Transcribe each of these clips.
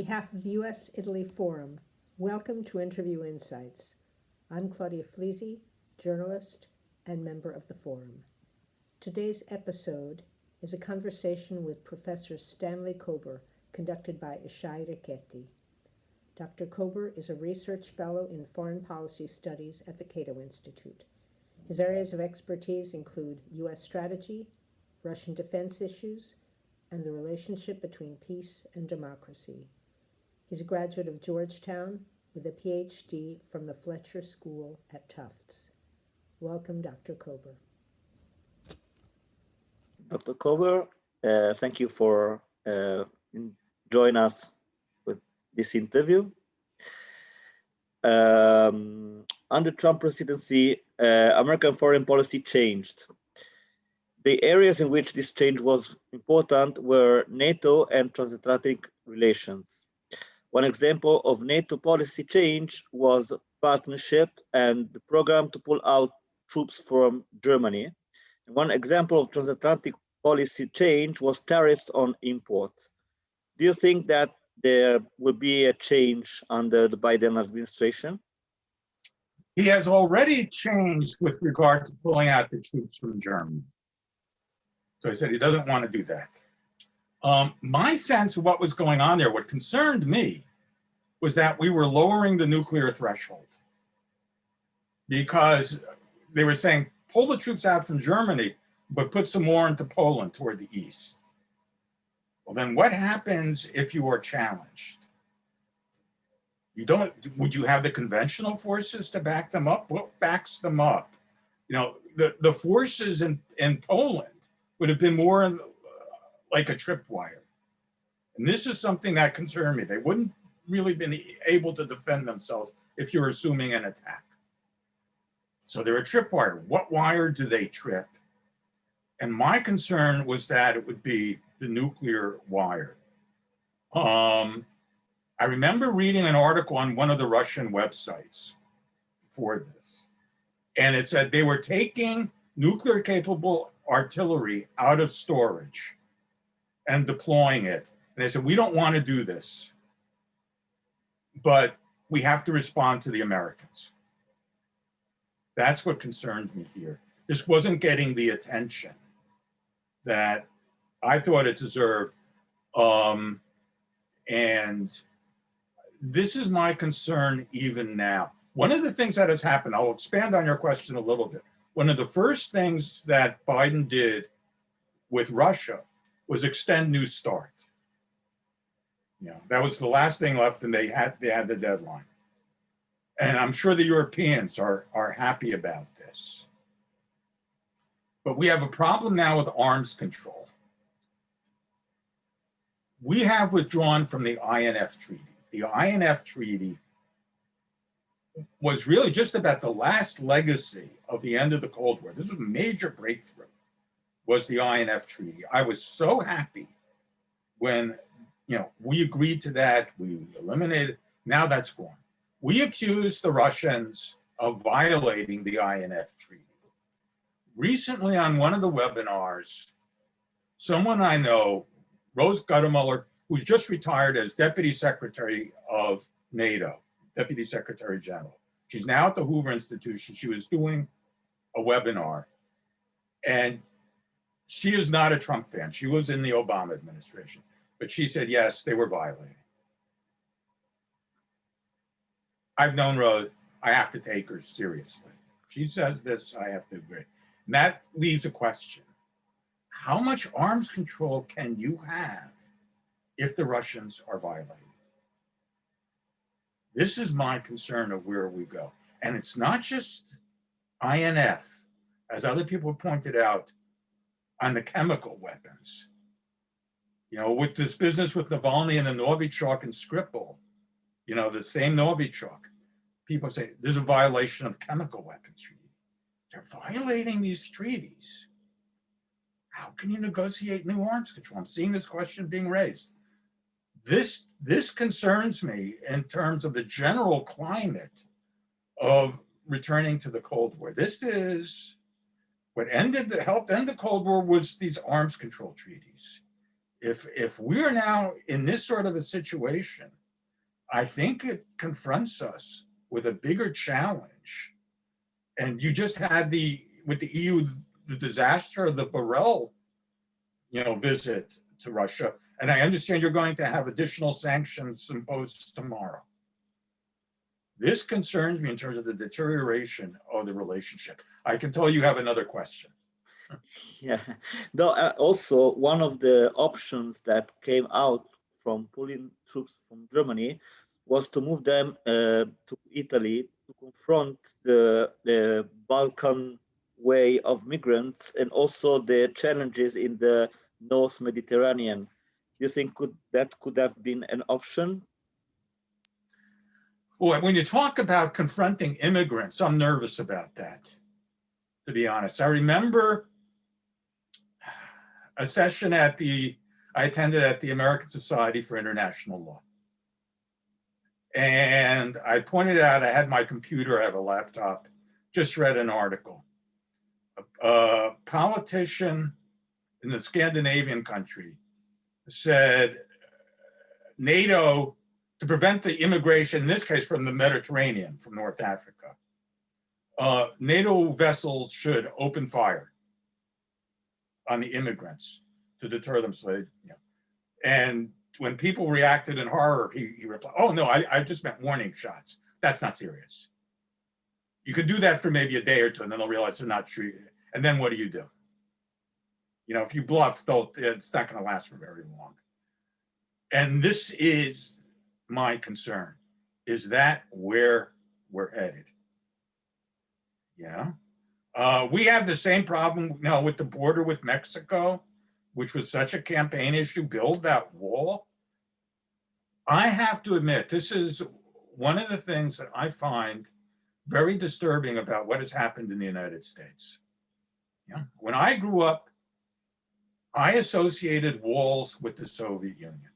behalf of US-Italy Forum, welcome to Interview Insights. I'm Claudia Flisi, journalist and member of the Forum. Today's episode is a conversation with Professor Stanley Kober, conducted by Ishai Richetti. Dr. Kober is a research fellow in foreign policy studies at the Cato Institute. His areas of expertise include U.S. strategy, Russian defense issues, and the relationship between peace and democracy. He's a graduate of Georgetown with a Ph.D. from the Fletcher School at Tufts. Welcome, Dr. Kober. Dr. Kober, thank you for joining us with this interview. Under Trump presidency, American foreign policy changed. The areas in which this change was important were NATO and transatlantic relations. One example of NATO policy change was partnership and the program to pull out troops from Germany. And one example of transatlantic policy change was tariffs on imports. Do you think that there will be a change under the Biden administration? He has already changed with regard to pulling out the troops from Germany. So he said he doesn't want to do that. My sense of what was going on there, what concerned me, was that we were lowering the nuclear threshold. Because they were saying, pull the troops out from Germany, but put some more into Poland toward the east. Well, then what happens if you are challenged? Would you have the conventional forces to back them up? What backs them up? You know, the forces in Poland would have been more like a tripwire. And this is something that concerned me. They wouldn't really been able to defend themselves if you're assuming an attack. So they're a tripwire. What wire do they trip? And my concern was that it would be the nuclear wire. I remember reading an article on one of the Russian websites for this. And it said they were taking nuclear capable artillery out of storage and deploying it. And they said, we don't want to do this, but we have to respond to the Americans. That's what concerned me here. This wasn't getting the attention that I thought it deserved. And this is my concern even now. One of the things that has happened, I'll expand on your question a little bit. One of the first things that Biden did with Russia was extend New START. You know, that was the last thing left, and they had the deadline. And I'm sure the Europeans are happy about this. But we have a problem now with arms control. We have withdrawn from the INF Treaty. The INF Treaty was really just about the last legacy of the end of the Cold War. This was a major breakthrough, was the INF Treaty. I was so happy when, you know, we agreed to that, we eliminated, now that's gone. We accused the Russians of violating the INF Treaty. Recently on one of the webinars, someone I know, Rose Guttemuller, who's just retired as Deputy Secretary of NATO, Deputy Secretary General. She's now at the Hoover Institution. She was doing a webinar. And she is not a Trump fan. She was in the Obama administration. But she said, yes, they were violating. I've known Rose. I have to take her seriously. She says this, I have to agree. And that leaves a question. How much arms control can you have if the Russians are violating? This is my concern of where we go. And it's not just INF, as other people pointed out, on the chemical weapons. You know, with this business with Navalny and the Novichok and Skripal, you know, the same Novichok, people say there's a violation of the chemical weapons treaty. They're violating these treaties. How can you negotiate new arms control? I'm seeing this question being raised. This concerns me in terms of the general climate of returning to the Cold War. This is what helped end the Cold War was these arms control treaties. If we're now in this sort of a situation, I think it confronts us with a bigger challenge. And you just had with the EU, the disaster of the Borrell, visit to Russia. And I understand you're going to have additional sanctions imposed tomorrow. This concerns me in terms of the deterioration of the relationship. I can tell you have another question. Yeah, though also one of the options that came out from pulling troops from Germany was to move them to Italy to confront the Balkan way of migrants and also the challenges in the North Mediterranean. Do you think that could have been an option? Boy, when you talk about confronting immigrants, I'm nervous about that, to be honest. I remember a session I attended at the American Society for International Law. And I pointed out, I had my computer, I have a laptop, just read an article. A politician in the Scandinavian country said NATO, to prevent the immigration, in this case from the Mediterranean, from North Africa, NATO vessels should open fire on the immigrants to deter them. So and when people reacted in horror, he replied, "Oh no, I just meant warning shots. That's not serious. You could do that for maybe a day or two, and then they'll realize they're not true. And then what do? If you bluff, it's not going to last for very long." And this is my concern. Is that where we're headed? We have the same problem now with the border with Mexico, which was such a campaign issue, build that wall. I have to admit, this is one of the things that I find very disturbing about what has happened in the United States. When I grew up, I associated walls with the Soviet Union.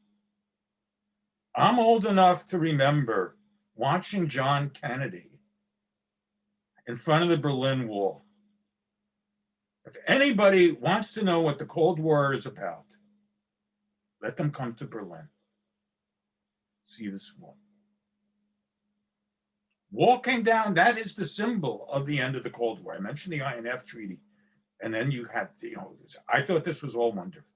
I'm old enough to remember watching John Kennedy in front of the Berlin Wall. If anybody wants to know what the Cold War is about, let them come to Berlin. See this wall. Wall came down, that is the symbol of the end of the Cold War. I mentioned the INF Treaty, and then you had, I thought this was all wonderful.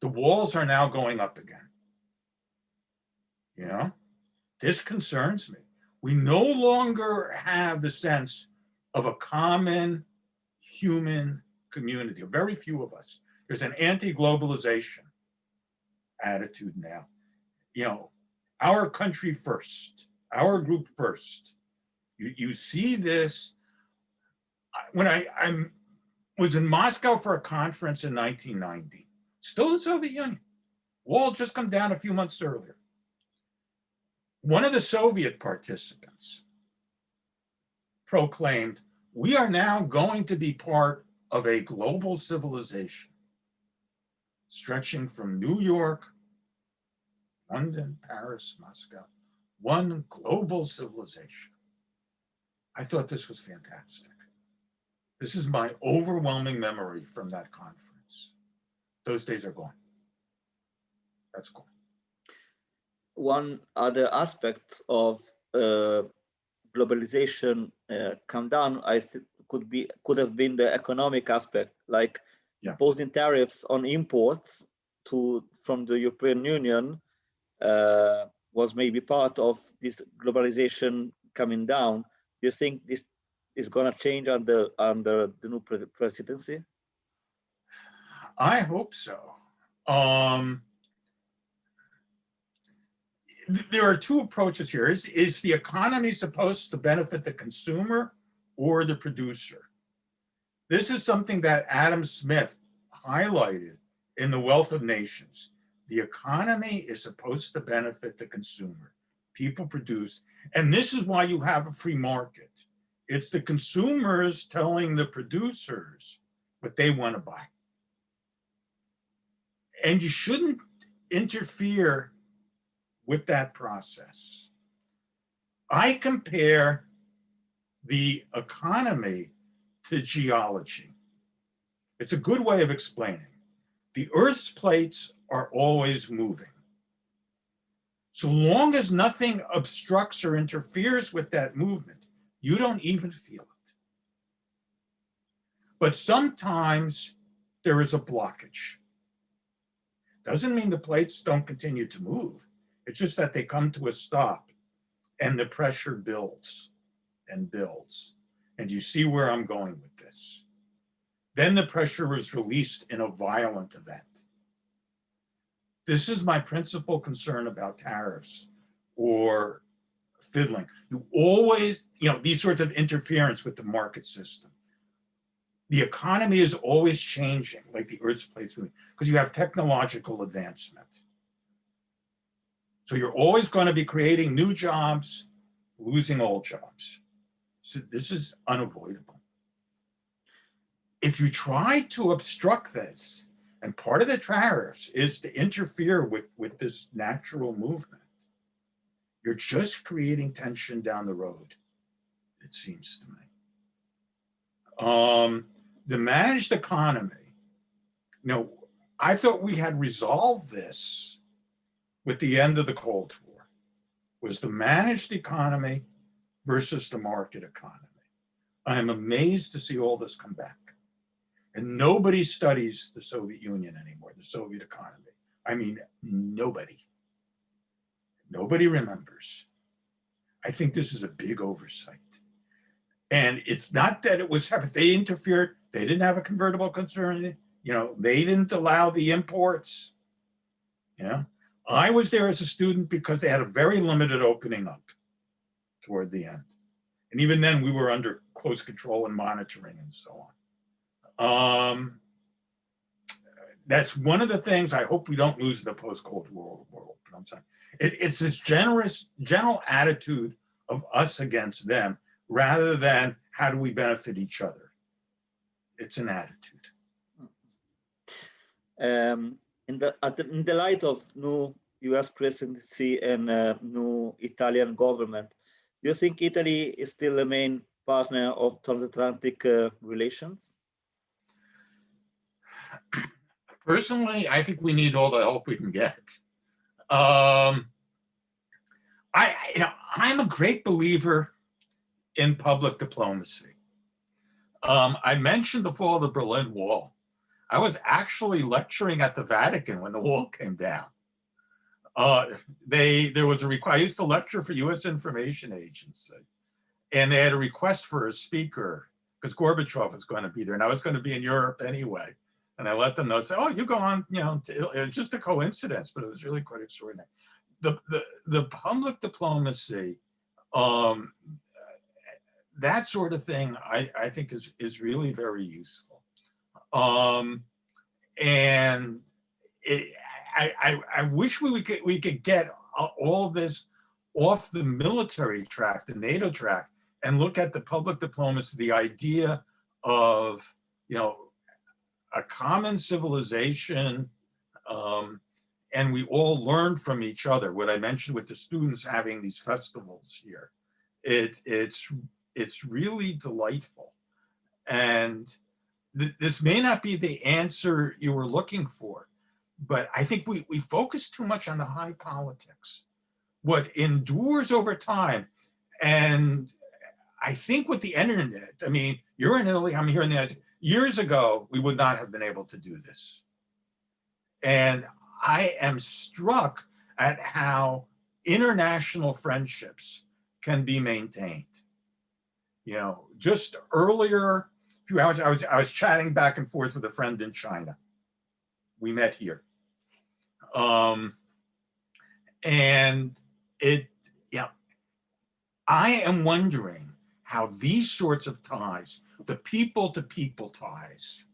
The walls are now going up again. This concerns me. We no longer have the sense of a common human community, very few of us. There's an anti-globalization attitude now. Our country first, our group first. You see this. When I was in Moscow for a conference in 1990, still the Soviet Union. Wall just come down a few months earlier. One of the Soviet participants proclaimed, "We are now going to be part of a global civilization stretching from New York, London, Paris, Moscow, one global civilization." I thought this was fantastic. This is my overwhelming memory from that conference. Those days are gone. That's gone. One other aspect of globalization come down, I think could have been the economic aspect, like imposing tariffs on imports from the European Union was maybe part of this globalization coming down. Do you think this is going to change under the new presidency? I hope so. There are two approaches here. Is the economy supposed to benefit the consumer or the producer? This is something that Adam Smith highlighted in The Wealth of Nations. The economy is supposed to benefit the consumer. People produce, and this is why you have a free market. It's the consumers telling the producers what they want to buy. And you shouldn't interfere with that process. I compare the economy to geology. It's a good way of explaining. The Earth's plates are always moving. So long as nothing obstructs or interferes with that movement, you don't even feel it. But sometimes there is a blockage. Doesn't mean the plates don't continue to move. It's just that they come to a stop and the pressure builds and builds. And you see where I'm going with this. Then the pressure is released in a violent event. This is my principal concern about tariffs or fiddling. You always, these sorts of interference with the market system. The economy is always changing, like the Earth's plates moving, because you have technological advancement. So you're always going to be creating new jobs, losing old jobs. So this is unavoidable. If you try to obstruct this, and part of the tariffs is to interfere with this natural movement, you're just creating tension down the road, it seems to me. The managed economy, I thought we had resolved this with the end of the Cold War, was the managed economy versus the market economy. I am amazed to see all this come back. And nobody studies the Soviet Union anymore, the Soviet economy. I mean, nobody. Nobody remembers. I think this is a big oversight. And it's not that it was, they interfered, they didn't have a convertible concern, they didn't allow the imports. I was there as a student because they had a very limited opening up toward the end. And even then we were under close control and monitoring and so on. That's one of the things I hope we don't lose in the post-Cold War world. But I'm saying it's this general attitude of us against them rather than how do we benefit each other. It's an attitude. In the light of new U.S. presidency and new Italian government, do you think Italy is still the main partner of transatlantic relations? Personally, I think we need all the help we can get. I'm a great believer in public diplomacy. I mentioned the fall of the Berlin Wall. I was actually lecturing at the Vatican when the wall came down. There was a request. I used to lecture for U.S. Information Agency, and they had a request for a speaker because Gorbachev was going to be there, and I was going to be in Europe anyway. And I let them know, say, "Oh, you go on." It's just a coincidence, but it was really quite extraordinary. The public diplomacy, that sort of thing, I think is really very useful. And I wish we could get all of this off the military track, the NATO track, and look at the public diplomacy, the idea of, a common civilization, and we all learn from each other. What I mentioned with the students having these festivals here, it's really delightful. And this may not be the answer you were looking for, but I think we focus too much on the high politics. What endures over time, and I think with the internet, you're in Italy, I'm here in the United States. Years ago, we would not have been able to do this. And I am struck at how international friendships can be maintained. Just earlier, a few hours, I was chatting back and forth with a friend in China. We met here. And I am wondering how these sorts of ties, the people-to-people ties,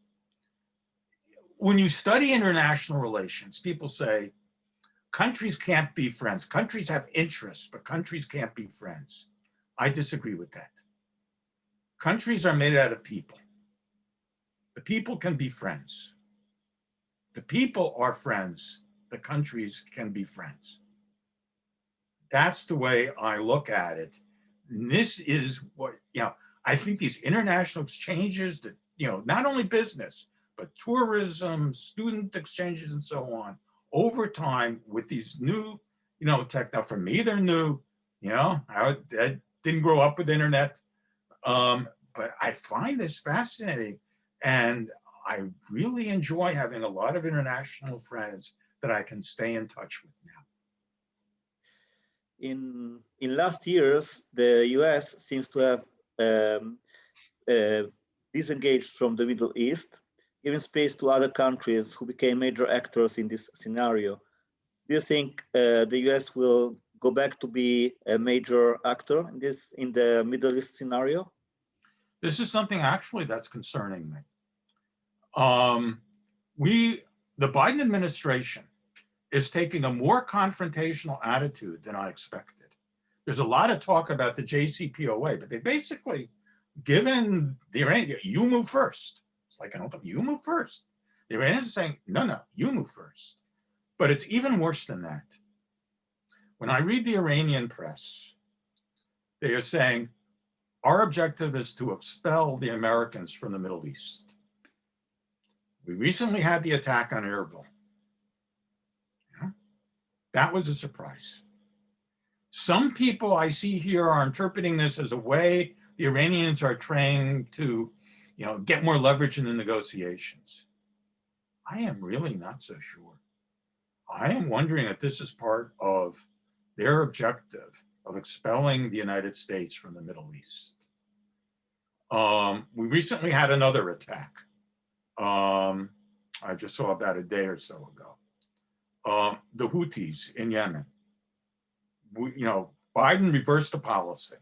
when you study international relations, people say, countries can't be friends. Countries have interests, but countries can't be friends. I disagree with that. Countries are made out of people. The people can be friends. The people are friends. The countries can be friends. That's the way I look at it. And this is what, I think these international exchanges that, not only business, but tourism, student exchanges, and so on, over time with these new, tech. Now for me, they're new. I didn't grow up with internet, but I find this fascinating, and I really enjoy having a lot of international friends that I can stay in touch with now. In last years, the US seems to have disengaged from the Middle East, giving space to other countries who became major actors in this scenario. Do you think the US will go back to be a major actor in the Middle East scenario? This is something actually that's concerning me. The Biden administration is taking a more confrontational attitude than I expected. There's a lot of talk about the JCPOA, but they basically given the Iranians, you move first. It's like, I don't think you move first. The Iranians are saying, no, you move first. But it's even worse than that. When I read the Iranian press, they are saying, our objective is to expel the Americans from the Middle East. We recently had the attack on Erbil. That was a surprise. Some people I see here are interpreting this as a way the Iranians are trying to, get more leverage in the negotiations. I am really not so sure. I am wondering if this is part of their objective of expelling the United States from the Middle East. We recently had another attack. I just saw about a day or so ago. The Houthis in Yemen. Biden reversed the policy.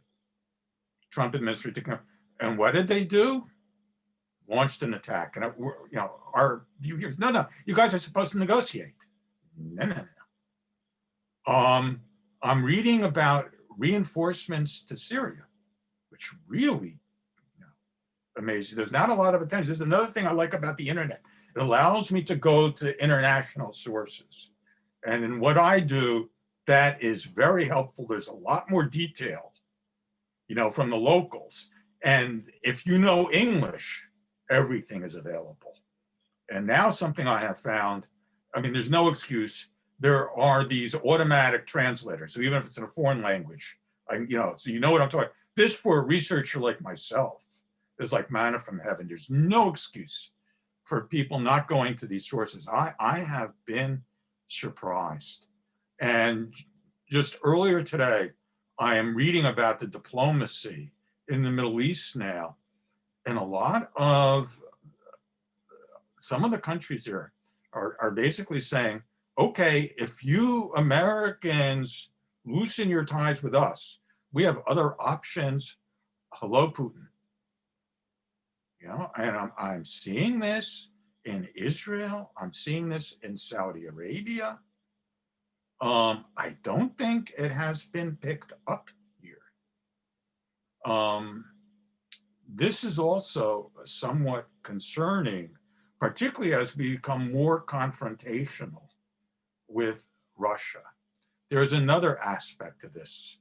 Trump administration, and what did they do? Launched an attack. And our view here is, no, you guys are supposed to negotiate. No. I'm reading about reinforcements to Syria, which really amazing. There's not a lot of attention. There's another thing I like about the internet. It allows me to go to international sources. And in what I do, that is very helpful. There's a lot more detail, from the locals. And if you know English, everything is available. And now something I have found, there's no excuse. There are these automatic translators. So even if it's in a foreign language, so you know what I'm talking about. This for a researcher like myself is like manna from heaven. There's no excuse for people not going to these sources. I have been surprised. And just earlier today, I am reading about the diplomacy in the Middle East now. And some of the countries there are basically saying, okay, if you Americans loosen your ties with us, we have other options. Hello, Putin. And I'm seeing this in Israel. I'm seeing this in Saudi Arabia. I don't think it has been picked up here. This is also somewhat concerning, particularly as we become more confrontational with Russia. There is another aspect to this,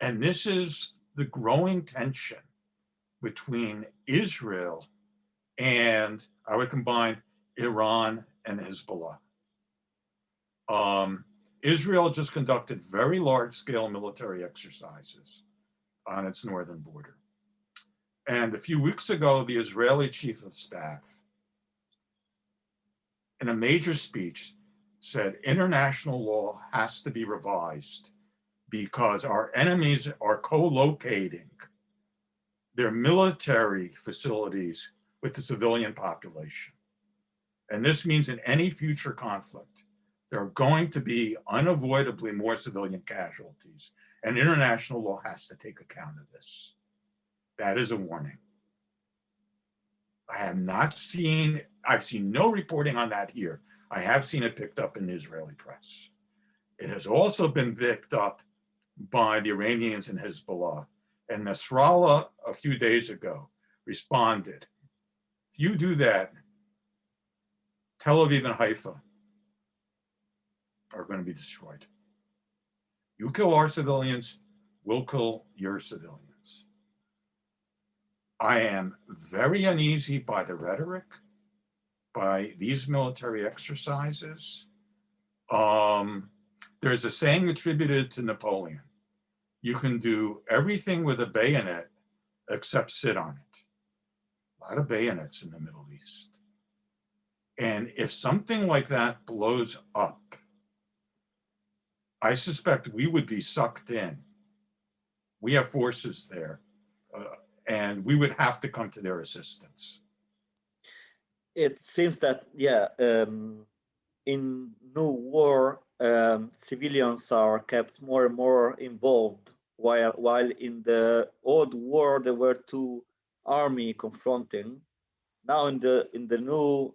and this is the growing tension between Israel and, I would combine, Iran and Hezbollah. Israel just conducted very large-scale military exercises on its northern border. And a few weeks ago, the Israeli chief of staff, in a major speech, said international law has to be revised because our enemies are co-locating their military facilities with the civilian population. And this means in any future conflict, there are going to be unavoidably more civilian casualties, and international law has to take account of this. That is a warning. I've seen no reporting on that here. I have seen it picked up in the Israeli press. It has also been picked up by the Iranians and Hezbollah. And Nasrallah, a few days ago, responded, if you do that, Tel Aviv and Haifa are going to be destroyed. You kill our civilians, we'll kill your civilians. I am very uneasy by the rhetoric. by these military exercises. There's a saying attributed to Napoleon: you can do everything with a bayonet except sit on it. A lot of bayonets in the Middle East. And if something like that blows up, I suspect we would be sucked in. We have forces there, and we would have to come to their assistance. It seems that, yeah, in new war, civilians are kept more and more involved, while in the old war there were two armies confronting. Now in the new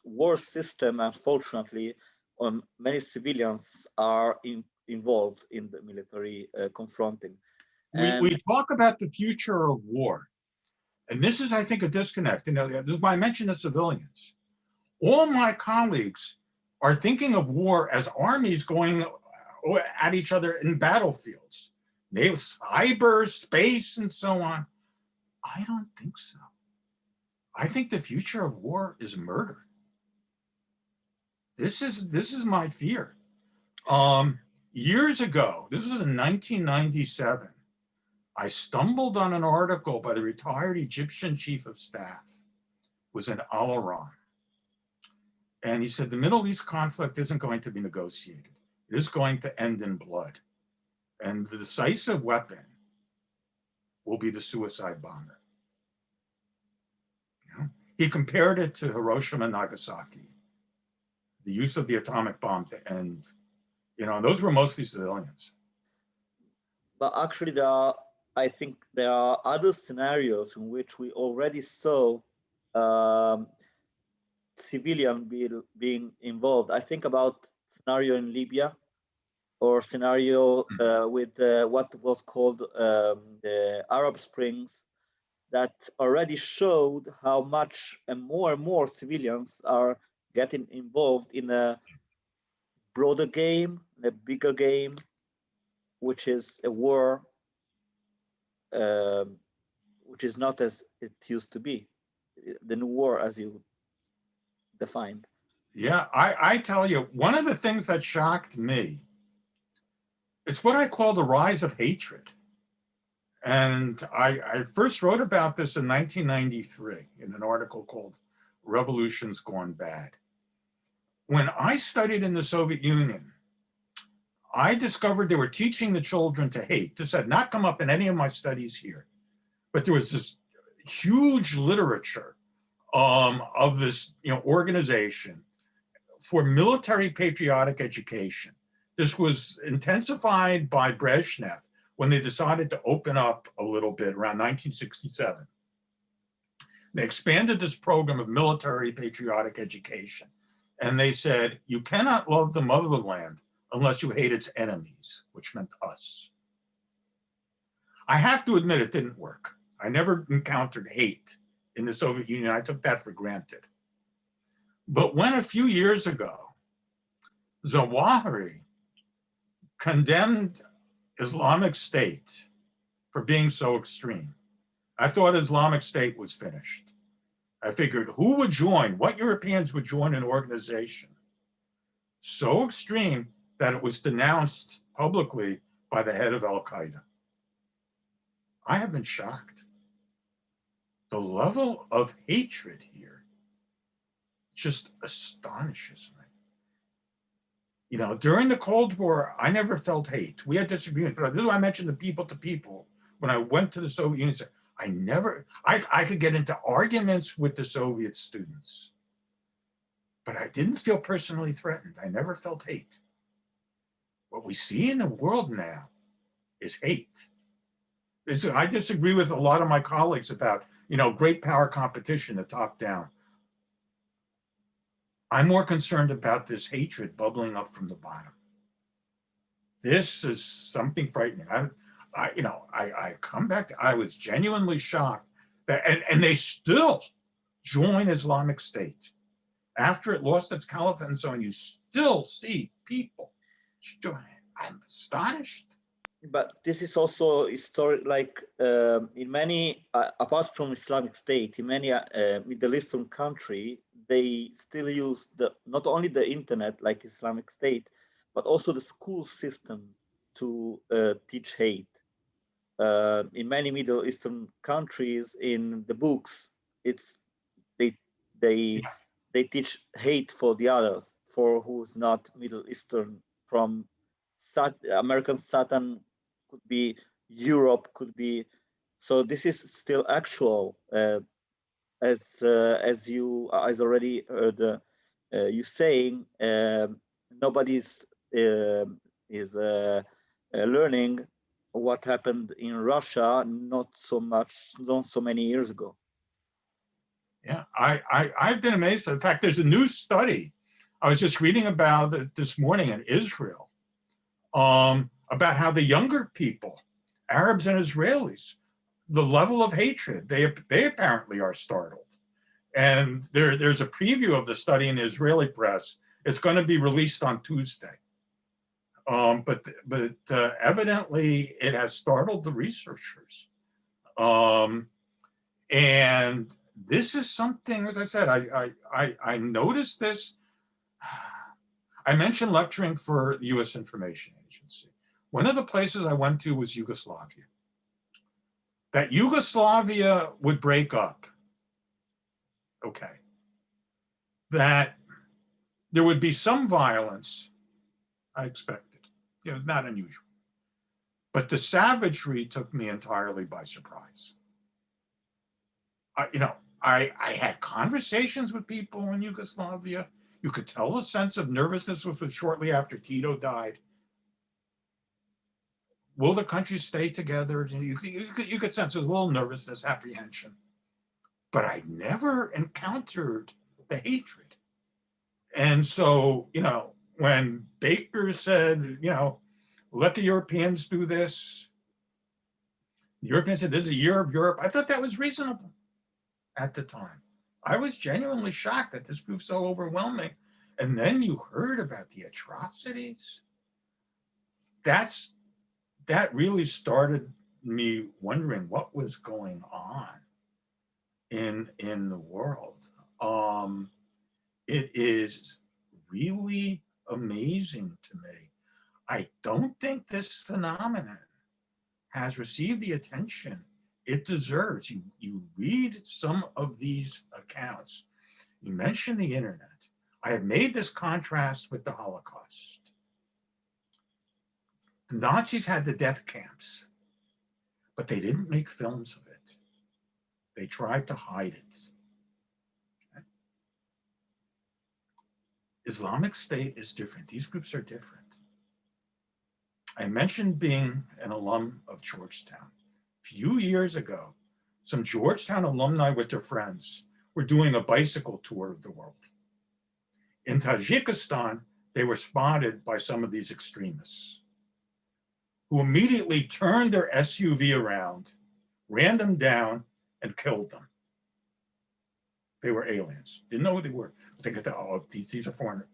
war system, unfortunately, many civilians are involved in the military confronting. We talk about the future of war, and this is, I think, a disconnect. This is why I mentioned the civilians. All my colleagues are thinking of war as armies going at each other in battlefields. They have cyber, space, and so on. I don't think so. I think the future of war is murder. This is my fear. Years ago, this was in 1997, I stumbled on an article by the retired Egyptian chief of staff. It was in Al Aram. And he said, the Middle East conflict isn't going to be negotiated. It is going to end in blood. And the decisive weapon will be the suicide bomber. You know? He compared it to Hiroshima and Nagasaki, the use of the atomic bomb to end. And those were mostly civilians. But actually, I think there are other scenarios in which we already saw civilian being involved. I think about scenario in Libya, or scenario with what was called the Arab Springs, that already showed how much and more civilians are getting involved in a broader game, a bigger game, which is a war, which is not as it used to be, the new war as you defined. Yeah, I tell you, one of the things that shocked me, it's what I call the rise of hatred. And I first wrote about this in 1993 in an article called Revolutions Gone Bad. When I studied in the Soviet Union, I discovered they were teaching the children to hate. This had not come up in any of my studies here, but there was this huge literature of this organization for military patriotic education. This was intensified by Brezhnev when they decided to open up a little bit around 1967. They expanded this program of military patriotic education. And they said, you cannot love the motherland unless you hate its enemies, which meant us. I have to admit it didn't work. I never encountered hate in the Soviet Union. I took that for granted. But when a few years ago, Zawahiri condemned Islamic State for being so extreme, I thought Islamic State was finished. I figured who would join, what Europeans would join an organization so extreme that it was denounced publicly by the head of Al-Qaeda. I have been shocked. The level of hatred here just astonishes me. During the Cold War, I never felt hate. We had disagreements, but this is why I mentioned the people to people. When I went to the Soviet Union, I could get into arguments with the Soviet students, but I didn't feel personally threatened. I never felt hate. What we see in the world now is hate. I disagree with a lot of my colleagues about, great power competition, the top down. I'm more concerned about this hatred bubbling up from the bottom. This is something frightening. I come back to, I was genuinely shocked that, and they still join Islamic State. After it lost its caliphate and so on, you still see people join. I'm astonished. But this is also historic, like in many, apart from Islamic State, in many Middle Eastern country, they still use not only the internet like Islamic State, but also the school system to teach hate. In many Middle Eastern countries, in the books, it's they teach hate for the others, for who's not Middle Eastern. From American Satan could be Europe, could be. So this is still actual, as you as already heard you saying. Nobody's is learning what happened in Russia not so many years ago. Yeah, I've been amazed. In fact, there's a new study I was just reading about it this morning in Israel, about how the younger people, Arabs and Israelis, the level of hatred, they apparently are startled. And there's a preview of the study in the Israeli press. It's going to be released on Tuesday. But evidently it has startled the researchers. And this is something, as I said, I noticed this. I mentioned lecturing for the US Information Agency. One of the places I went to was Yugoslavia. That Yugoslavia would break up. Okay. That there would be some violence, I expected. It was not unusual. But the savagery took me entirely by surprise. I had conversations with people in Yugoslavia. You could tell a sense of nervousness, which was shortly after Tito died. Will the country stay together? You could sense there was a little nervousness, apprehension. But I never encountered the hatred. And so, when Baker said, let the Europeans do this, the Europeans said, this is a year of Europe. I thought that was reasonable at the time. I was genuinely shocked that this proved so overwhelming. And then you heard about the atrocities. That really started me wondering what was going on in the world. It is really amazing to me. I don't think this phenomenon has received the attention it deserves. You read some of these accounts. You mention the internet. I have made this contrast with the Holocaust. The Nazis had the death camps, but they didn't make films of it. They tried to hide it. Okay? Islamic State is different. These groups are different. I mentioned being an alum of Georgetown. A few years ago, some Georgetown alumni with their friends were doing a bicycle tour of the world. In Tajikistan, they were spotted by some of these extremists who immediately turned their SUV around, ran them down, and killed them. They were aliens. Didn't know who they were. They thought, oh, these are foreigners.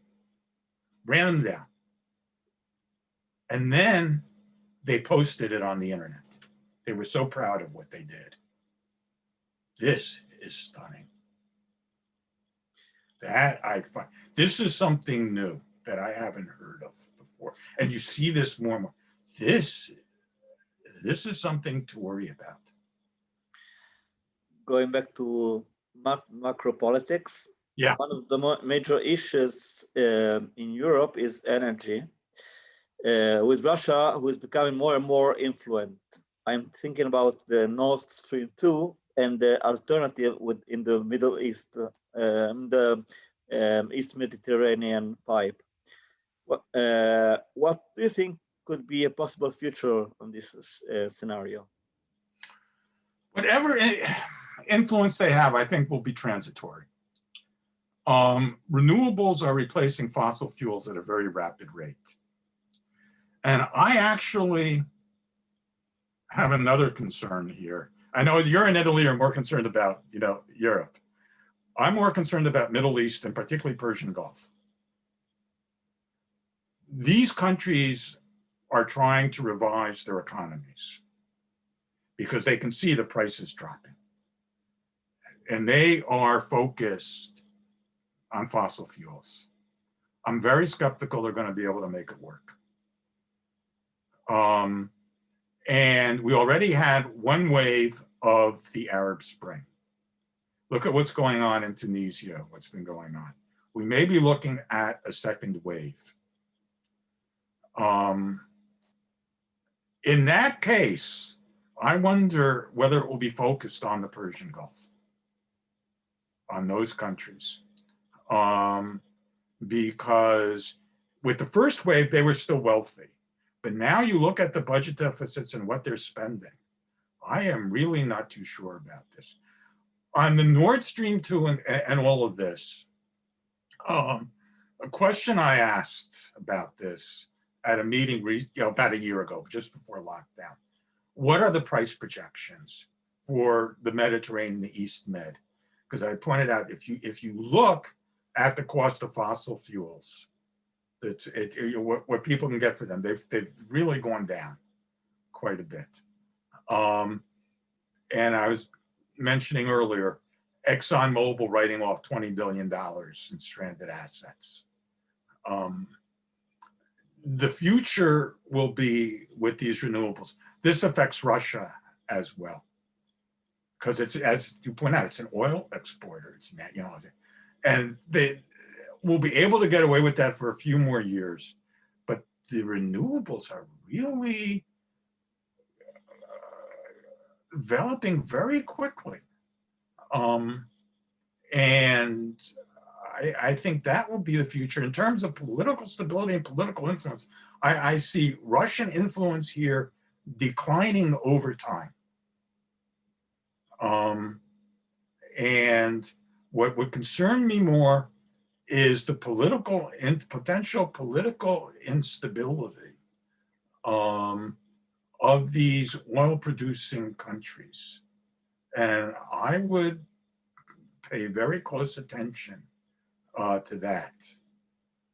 Ran them down. And then they posted it on the internet. They were so proud of what they did. This is stunning. This is something new that I haven't heard of before. And you see this more and more. This is something to worry about. Going back to macro politics, yeah. One of the major issues in Europe is energy. With Russia, who is becoming more and more influent. I'm thinking about the Nord Stream 2 and the alternative in the Middle East, the East Mediterranean pipe. What do you think could be a possible future on this scenario? Whatever influence they have, I think will be transitory. Renewables are replacing fossil fuels at a very rapid rate. And I actually have another concern here. I know you're in Italy, are more concerned about, Europe. I'm more concerned about Middle East and particularly Persian Gulf. These countries are trying to revise their economies because they can see the prices dropping. And they are focused on fossil fuels. I'm very skeptical they're going to be able to make it work. And we already had one wave of the Arab Spring. Look at what's going on in Tunisia, what's been going on. We may be looking at a second wave. In that case, I wonder whether it will be focused on the Persian Gulf, on those countries. Because with the first wave, they were still wealthy. But now you look at the budget deficits and what they're spending. I am really not too sure about this. On the Nord Stream 2 and all of this, a question I asked about this at a meeting about a year ago, just before lockdown. What are the price projections for the Mediterranean, the East Med? Because I pointed out, if you look at the cost of fossil fuels, what people can get for them, they've really gone down quite a bit. And I was mentioning earlier, ExxonMobil writing off $20 billion in stranded assets. The future will be with these renewables. This affects Russia as well, because it's, as you point out, it's an oil exporter. It's net, and they will be able to get away with that for a few more years. But the renewables are really developing very quickly. And I think that will be the future. In terms of political stability and political influence, I see Russian influence here declining over time. And what would concern me more is the political and potential political instability of these oil-producing countries. And I would pay very close attention to that.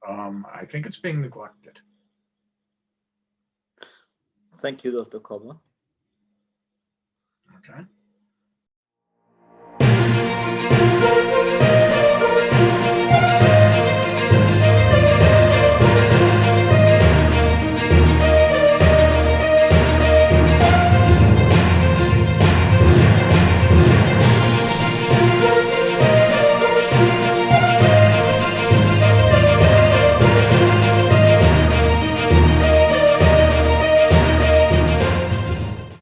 I think it's being neglected. Thank you, Dr. Kober. Okay.